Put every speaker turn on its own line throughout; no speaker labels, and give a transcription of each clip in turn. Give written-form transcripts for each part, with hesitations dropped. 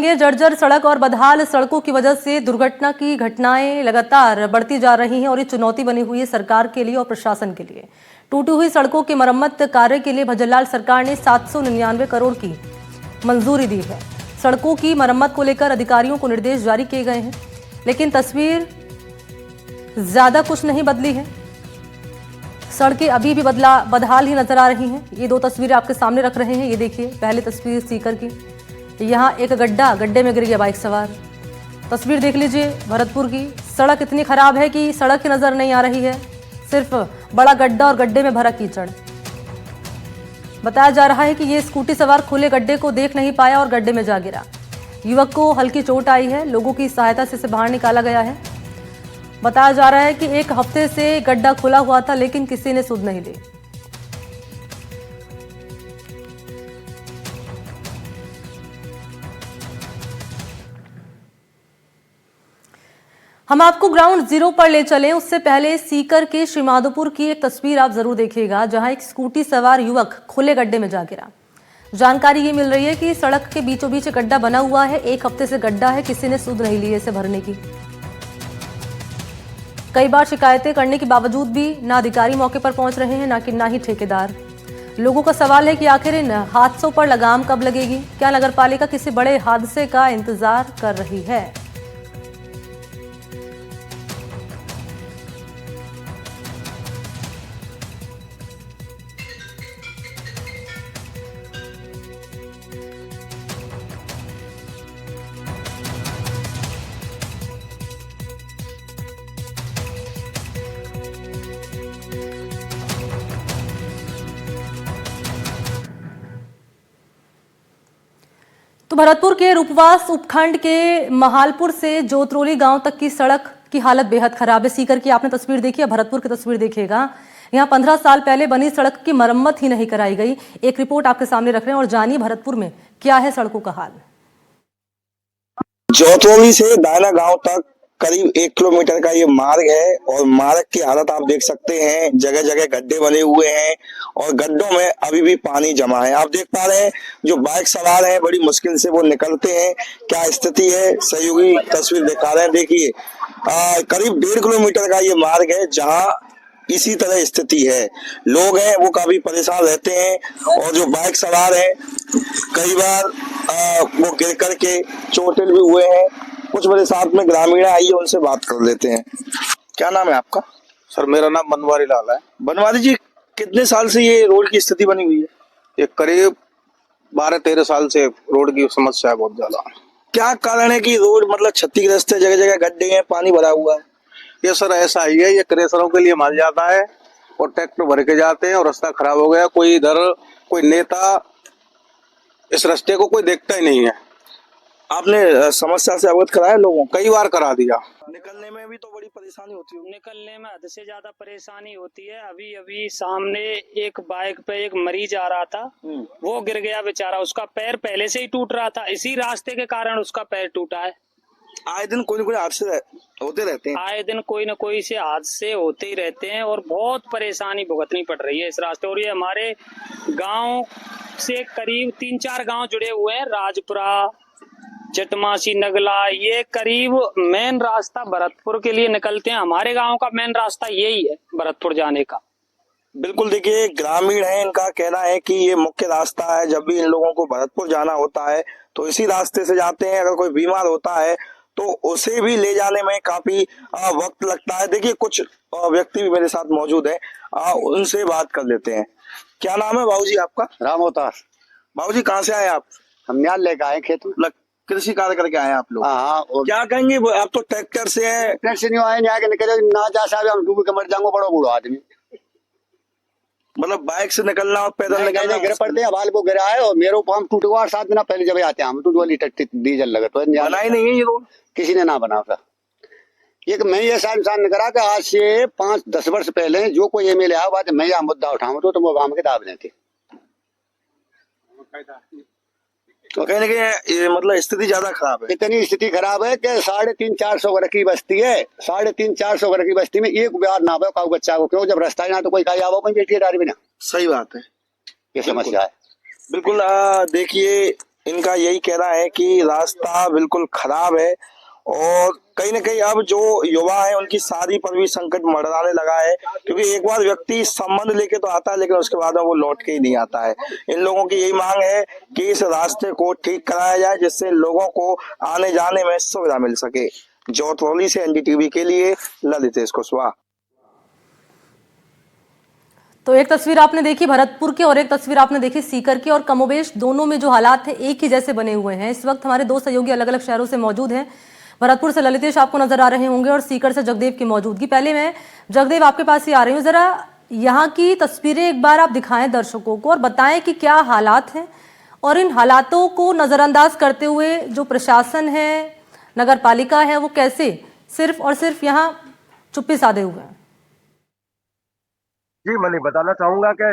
ये जर्जर सड़क और बदहाल सड़कों की वजह से दुर्घटना की घटनाएं लगातार बढ़ती जा रही हैं और ये चुनौती बनी हुई है सरकार के लिए और प्रशासन के लिए। टूटी हुई सड़कों की मरम्मत कार्य के लिए भजनलाल सरकार ने 799 करोड़ की मंजूरी दी है। सड़कों की मरम्मत को लेकर अधिकारियों को निर्देश जारी किए गए हैं, लेकिन तस्वीर ज्यादा कुछ नहीं बदली है। सड़कें अभी भी बदहाल ही नजर आ रही हैं। ये दो तस्वीरें आपके सामने रख रहे हैं। ये देखिए, पहली तस्वीर सीकर की, यहाँ एक गड्ढे में गिर गया बाइक सवार। तस्वीर देख लीजिए भरतपुर की। सड़क इतनी खराब है कि सड़क की नजर नहीं आ रही है, सिर्फ बड़ा गड्ढा और गड्ढे में भरा कीचड़। बताया जा रहा है कि ये स्कूटी सवार खुले गड्ढे को देख नहीं पाया और गड्ढे में जा गिरा। युवक को हल्की चोट आई है। लोगों की सहायता से इसे बाहर निकाला गया है। बताया जा रहा है कि एक हफ्ते से गड्ढा खुला हुआ था, लेकिन किसी ने सुध नहीं ली। हम आपको ग्राउंड जीरो पर ले चलें, उससे पहले सीकर के श्रीमाधोपुर की एक तस्वीर आप जरूर देखिएगा, जहां एक स्कूटी सवार युवक खुले गड्ढे में जा गिरा। जानकारी ये मिल रही है कि सड़क के बीचों बीच गड्ढा बना हुआ है। एक हफ्ते से गड्ढा है, किसी ने सुध नहीं ली इसे भरने की। कई बार शिकायतें करने के बावजूद भी ना अधिकारी मौके पर पहुंच रहे हैं, ना ही ठेकेदार। लोगों का सवाल है कि आखिर इन हादसों पर लगाम कब लगेगी? क्या नगरपालिका किसी बड़े हादसे का इंतजार कर रही है? तो भरतपुर के रूपवास उपखंड के महालपुर से जोतरोली गांव तक की सड़क की हालत बेहद खराब है। सीकर की आपने तस्वीर देखी है, भरतपुर की तस्वीर देखिएगा। यहाँ 15 साल पहले बनी सड़क की मरम्मत ही नहीं कराई गई। एक रिपोर्ट आपके सामने रख रहे हैं और जानिए भरतपुर में क्या है सड़कों का हाल।
जोतरोली से दायना गांव तक करीब 1 किलोमीटर का ये मार्ग है और मार्ग की हालत आप देख सकते हैं। जगह जगह गड्ढे बने हुए हैं और गड्ढों में अभी भी पानी जमा है। आप देख पा रहे हैं जो बाइक सवार हैं बड़ी मुश्किल से वो निकलते हैं। क्या स्थिति है, सहयोगी तस्वीर दिखा रहे हैं। देखिए करीब 1.5 किलोमीटर का ये मार्ग है जहाँ इसी तरह स्थिति है। लोग हैं वो काफी परेशान रहते हैं और जो बाइक सवार हैं कई बार वो गिर करके चोटिल भी हुए हैं। कुछ मेरे साथ में ग्रामीण आइए, उनसे बात कर लेते हैं। क्या नाम है आपका?
सर मेरा नाम बनवारी लाल है।
बनवारी जी, कितने साल से ये रोड की स्थिति बनी हुई है?
ये करीब 12-13 साल से रोड की समस्या है बहुत ज्यादा।
क्या कारण है कि रोड मतलब क्षतिग्रस्त है, जगह जगह गड्ढे हैं, पानी भरा हुआ है?
ये सर ऐसा ही है, ये क्रेशरों के लिए माल जाता है और ट्रैक्टर भर के जाते हैं और रास्ता खराब हो गया। कोई इधर कोई नेता इस रास्ते को कोई देखता ही नहीं है।
आपने समस्या से अवगत कराया लोगों?
कई बार करा दिया।
निकलने में भी तो बड़ी परेशानी होती है।
निकलने में हद से ज्यादा परेशानी होती है। अभी अभी सामने एक बाइक पे एक मरीज आ रहा था, वो गिर गया बेचारा। उसका पैर पहले से ही टूट रहा था, इसी रास्ते के कारण उसका पैर टूटा है।
आए दिन कोई न कोई हादसे होते रहते हैं।
आए दिन कोई न कोई से हादसे होते ही रहते हैं और बहुत परेशानी भुगतनी पड़ रही है इस रास्ते। और ये हमारे गांव से करीब 3-4 गांव जुड़े हुए हैं, राजपुरा, जटमासी, नगला। ये करीब मेन रास्ता भरतपुर के लिए निकलते हैं। हमारे गांव का मेन रास्ता यही है भरतपुर जाने का।
बिल्कुल, देखिए ग्रामीण है, इनका कहना है कि ये मुख्य रास्ता है। जब भी इन लोगों को भरतपुर जाना होता है तो इसी रास्ते से जाते हैं। अगर कोई बीमार होता है तो उसे भी ले जाने में काफी वक्त लगता है। देखिए कुछ व्यक्ति भी मेरे साथ मौजूद है, उनसे बात कर लेते हैं। क्या नाम है बाबूजी आपका?
राम अवतार।
बाबूजी कहाँ से आए आप?
हम न्याल लेकर आए खेत में,
कृषि कार्य करके आए आप लोग?
हाँ।
क्या कहेंगे, आप तो ट्रैक्टर से हैं।
ट्रैक्टर से नहीं आए, न्याय के निकले ना जा साहब, हम डूब के मर जाएंगे, बड़ा बूढ़ा आदमी।
मतलब बाइक से निकलना और पैदल निकलना
गिर पड़ते हैं। बाल को गिरा है और मेरे पंप टूट गया 7 दिन पहले जब आते हैं हम टूट वाली डीजल लगा तो
बना ही नहीं है ये रोड,
किसी ने ना बना था। ये मैं ये ऐसा इंसान ने करा कि आज से 5-10 वर्ष पहले जो कोई एमएलए आया बात मैं यह मुद्दा उठाऊं तो वो काम के दाब लेते।
तो कहने के मतलब स्थिति ज्यादा खराब है।
इतनी स्थिति खराब है कि 350-400 घर की बस्ती है। 350-400 घर की बस्ती में एक बार ना आवे बच्चा को, क्यों? जब रास्ता ही ना तो कोई कहीं आवो बेटी डाल बिना।
सही बात है,
ये समस्या है।
बिल्कुल। देखिए इनका यही कहना है कि रास्ता बिल्कुल खराब है और कहीं ना कहीं अब जो युवा है उनकी शादी पर भी संकट मंडराने लगा है, क्योंकि एक बार व्यक्ति संबंध लेके तो आता है लेकिन उसके बाद में वो लौट के ही नहीं आता है। इन लोगों की यही मांग है कि इस रास्ते को ठीक कराया जाए जिससे लोगों को आने जाने में सुविधा मिल सके। जोतरौली से एनडीटीवी के लिए ललितेश कुशवाहा।
तो एक तस्वीर आपने देखी भरतपुर की और एक तस्वीर आपने देखी सीकर की, और कमोबेश दोनों में जो हालात हैं एक ही जैसे बने हुए हैं। इस वक्त हमारे दो सहयोगी अलग अलग शहरों से मौजूद हैं। भरतपुर से ललितेश आपको नजर आ रहे होंगे और सीकर से जगदेव की मौजूदगी। पहले मैं जगदेव आपके पास ही आ रही हूँ, जरा यहाँ की तस्वीरें एक बार आप दिखाएं दर्शकों को और बताएं कि क्या हालात हैं, और इन हालातों को नजरअंदाज करते हुए जो प्रशासन है, नगर पालिका है, वो कैसे सिर्फ और सिर्फ यहाँ चुप्पी साधे हुए हैं।
जी, मैं बताना चाहूंगा कि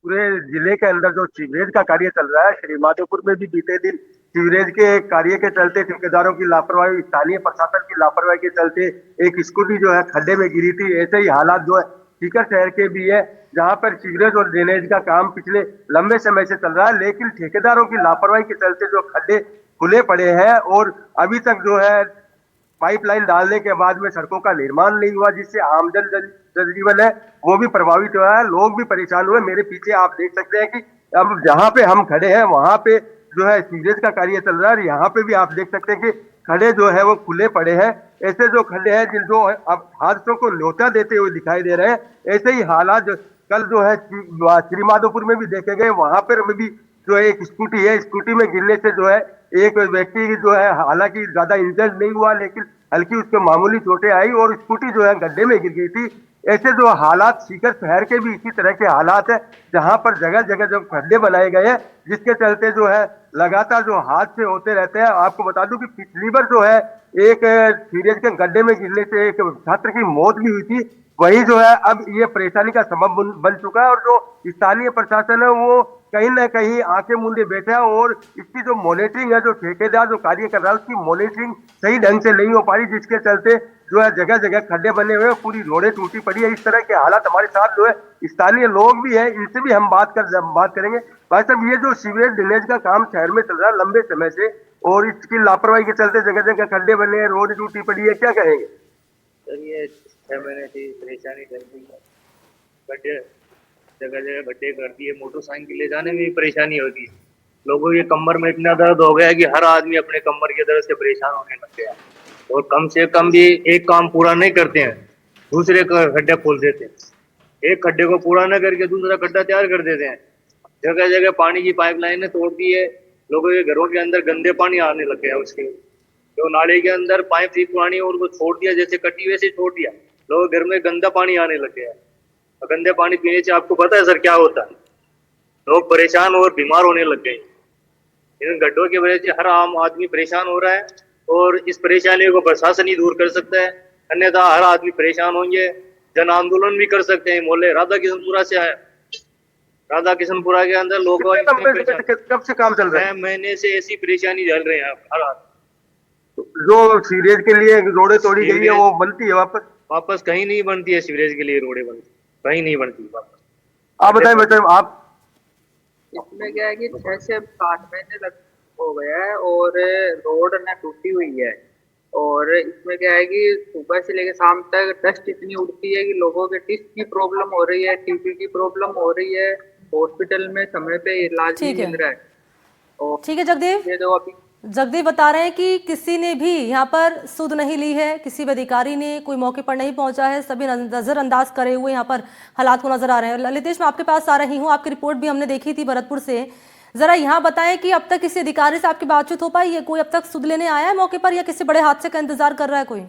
पूरे जिले के अंदर जो सीवरेज का कार्य चल रहा है, श्री माधोपुर में भी बीते दिन सीवरेज के कार्य के चलते ठेकेदारों की लापरवाही, स्थानीय प्रशासन की लापरवाही के चलते एक स्कूटी जो है खड्डे में गिरी थी। ऐसे ही हालात जो है सीकर शहर के भी है, जहां पर सीवरेज और ड्रेनेज का काम पिछले लंबे समय से चल रहा है, लेकिन ठेकेदारों की लापरवाही के चलते जो खड्डे खुले पड़े हैं और अभी तक जो है पाइपलाइन डालने के बाद में सड़कों का निर्माण नहीं हुआ, जिससे आम जनजीवन है वो भी प्रभावित हुआ है, लोग भी परेशान हुए। मेरे पीछे आप देख सकते हैं कि अब जहाँ पे हम खड़े हैं वहां पे जो है सीवरेज का कार्य चल रहा है। यहाँ पे भी आप देख सकते हैं कि खड्डे जो है वो खुले पड़े हैं। ऐसे जो खड्डे हैं जिन जो अब हादसों को न्योता देते हुए दिखाई दे रहे हैं, ऐसे ही हालात कल जो है श्री माधोपुर में भी देखे गए। वहां पर भी जो है एक स्कूटी है, स्कूटी में गिरने से जो है एक व्यक्ति जो है हालांकि ज्यादा इंजर्ड नहीं हुआ, लेकिन हल्की उसके मामूली चोटें आई और स्कूटी जो है गड्ढे में गिर गई थी। ऐसे जो हालात सीकर शहर के भी इसी तरह के हालात है, जहां पर जगह जगह जो खड्डे बनाए गए हैं, जिसके चलते जो है लगातार जो हादसे होते रहते हैं। आपको बता दूं कि पिछली बार जो है एक सीवरेज के गड्ढे में गिरने से एक छात्र की मौत भी हुई थी। वही जो है अब ये परेशानी का सबब बन चुका है और जो स्थानीय प्रशासन है वो कहीं ना कहीं आंखें मूंदे बैठा है और इसकी जो मॉनिटरिंग है, जो ठेकेदार जो कार्य कर रहा है उसकी मॉनिटरिंग सही ढंग से नहीं हो पा रही, जिसके चलते जो है जगह जगह खड्डे बने हुए हैं, पूरी रोडें टूटी पड़ी है। इस तरह के हालात हमारे साथ जो है स्थानीय लोग भी है, इनसे भी हम बात करेंगे। भाई साहब, ये जो सीवरेज ड्रेनेज का काम शहर में चल रहा है लंबे समय से और इसकी लापरवाही के चलते जगह जगह खड्डे बने हैं, रोड टूटी पड़ी है, क्या कहेंगे?
सर, ये 6 महीने से परेशानी चल रही है। गड्ढे जगह जगह गड्ढे कर दिए, मोटरसाइकिल ले जाने में भी परेशानी होती है। लोगों के कमर में इतना दर्द हो गया कि हर आदमी अपने कमर के दर्द से परेशान होने लग गया और कम से कम भी एक काम पूरा नहीं करते हैं, दूसरे का गड्ढे खोल देते हैं। एक खड्डे को पूरा न करके दूसरा गड्ढा तैयार कर देते हैं। जगह जगह पानी की पाइपलाइनें तोड़ दी है, लोगों के घरों के अंदर गंदे पानी आने लग गया। उसके जो नाले के अंदर पाइप थी पुरानी और वो छोड़ दिया, जैसे कटी वैसे छोड़ दिया, लोगों के घर में गंदा पानी आने लग गया। गंदे पानी पीने से आपको पता है सर क्या होता है? लोग परेशान और बीमार होने लग गए। इन गड्ढों की वजह से हर आम आदमी परेशान हो रहा है और इस परेशानी को प्रशासन ही दूर कर सकता है, अन्यथा हर आदमी परेशान होंगे। जन आंदोलन भी कर सकते हैं। मोहल्ले राधा किशनपुरा से है, राधा किशनपुरा के अंदर लोग
कब से काम चल रहा है?
महीने से ऐसी परेशानी झेल रहे हैं हर आदमी।
जो सीवरेज के लिए रोडें तोड़ी गई है वो बनती है
वापस कहीं नहीं बनती है। सीवरेज के लिए रोडें बनती कहीं नहीं बनती वापस।
आप बताएं मतलब आप
इसमें क्या है कि 6 से 8 महीने हो गया है और रोड ना टूटी हुई है और इसमें क्या है कि सुबह से लेकर शाम तक डस्ट इतनी उड़ती है कि लोगों के टिश्यू की प्रॉब्लम हो रही है, टीबी की प्रॉब्लम हो रही है, हॉस्पिटल में समय पे इलाज नहीं मिल रहा है। और
ठीक है जगदेव,
ये जो अभी
जगदेव बता रहे हैं कि किसी ने भी यहाँ पर सुध नहीं ली है, किसी भी अधिकारी ने कोई मौके पर नहीं पहुंचा है, सभी नजरअंदाज करे हुए यहाँ पर हालात को नजर आ रहे हैं। ललितेश, मैं आपके पास आ रही हूँ, आपकी रिपोर्ट भी हमने देखी थी भरतपुर से। जरा यहाँ बताएं कि अब तक किसी अधिकारी से आपकी बातचीत हो पाई है? कोई अब तक सुध लेने आया है मौके पर या किसी बड़े हादसे का इंतजार कर रहा है कोई?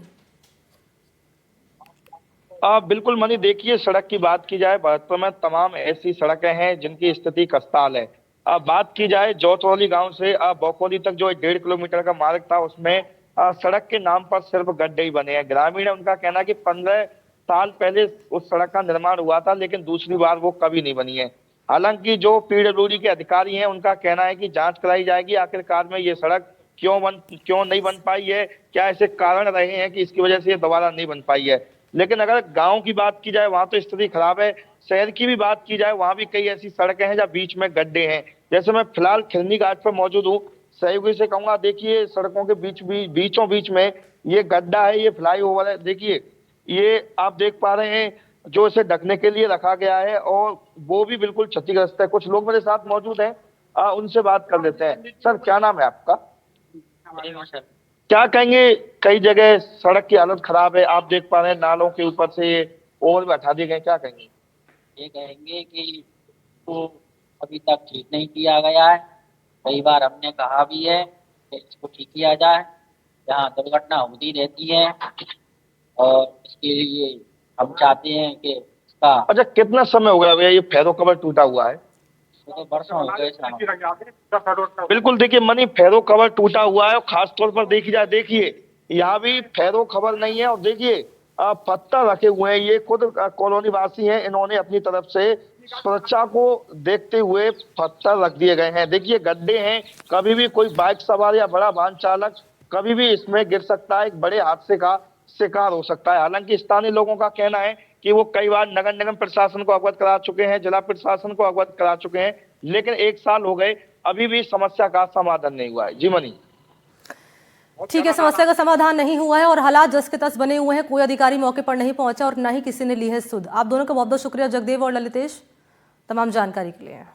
बिल्कुल मनी, देखिए सड़क की बात की जाए भरतपुर में तमाम ऐसी सड़कें हैं जिनकी स्थिति खस्ताहाल है। बात की जाए जोतरौली गांव से बौकोली तक जो 1.5 किलोमीटर का मार्ग था उसमें सड़क के नाम पर सिर्फ गड्ढे ही बने हैं। ग्रामीण है उनका कहना कि 15 साल पहले उस सड़क का निर्माण हुआ था लेकिन दूसरी बार वो कभी नहीं बनी है। हालांकि जो पीडब्ल्यूडी के अधिकारी हैं उनका कहना है कि जांच कराई जाएगी आखिरकार में ये सड़क क्यों नहीं बन पाई है, क्या ऐसे कारण रहे हैं कि इसकी वजह से ये दोबारा नहीं बन पाई है। लेकिन अगर गांव की बात की जाए वहां तो स्थिति खराब है। शहर की भी बात की जाए वहां भी कई ऐसी सड़कें हैं जहाँ बीच में गड्ढे हैं। जैसे मैं फिलहाल खिलनी घाट पर मौजूद हूँ, सहयोगी से कहूंगा, देखिए सड़कों के बीचों बीच में ये गड्ढा है, ये फ्लाईओवर है। देखिए ये आप देख पा रहे हैं, जो इसे ढकने के लिए रखा गया है और वो भी बिल्कुल क्षतिग्रस्त है। कुछ लोग मेरे साथ मौजूद हैं, उनसे बात कर लेते हैं। सर, क्या नाम है आपका? क्या कहेंगे, कई जगह सड़क की हालत खराब है, आप देख पा रहे हैं नालों के ऊपर से ये ओवर भी हटा दिए गए, क्या कहेंगे?
ये कहेंगे कि तो अभी तक ठीक नहीं किया गया है। कई बार हमने कहा भी है कि इसको ठीक किया जाए, जहाँ दुर्घटना होती रहती है, और इसके लिए हम चाहते हैं कि इसका।
अच्छा, कितना समय हो गया भैया ये फेरो कवर टूटा हुआ है?
तो वर्षों हो गए साहब।
बिल्कुल, देखिए मनी फेरो कवर टूटा हुआ है और खास तौर पर देखी जाए, देखिए यहाँ भी फेरो खबर नहीं है और देखिए पत्थर रखे हुए हैं। ये खुद कॉलोनी वासी हैं, इन्होंने अपनी तरफ से सुरक्षा को देखते हुए पत्थर रख दिए गए हैं। देखिए गड्ढे हैं, कभी भी कोई बाइक सवार या बड़ा वाहन चालक कभी भी इसमें गिर सकता है, एक बड़े हादसे का शिकार हो सकता है। हालांकि स्थानीय लोगों का कहना है कि वो कई बार नगर निगम प्रशासन को अवगत करा चुके हैं, जिला प्रशासन को अवगत करा चुके हैं, लेकिन 1 साल हो गए, अभी भी समस्या का समाधान नहीं हुआ है। जी मनी।
ठीक है, समस्या का समाधान नहीं हुआ है और हालात जस के तस बने हुए हैं। कोई अधिकारी मौके पर नहीं पहुंचा और न ही किसी ने ली है सुध। आप दोनों का बहुत बहुत शुक्रिया, जगदेव और ललितेश, तमाम जानकारी के लिए।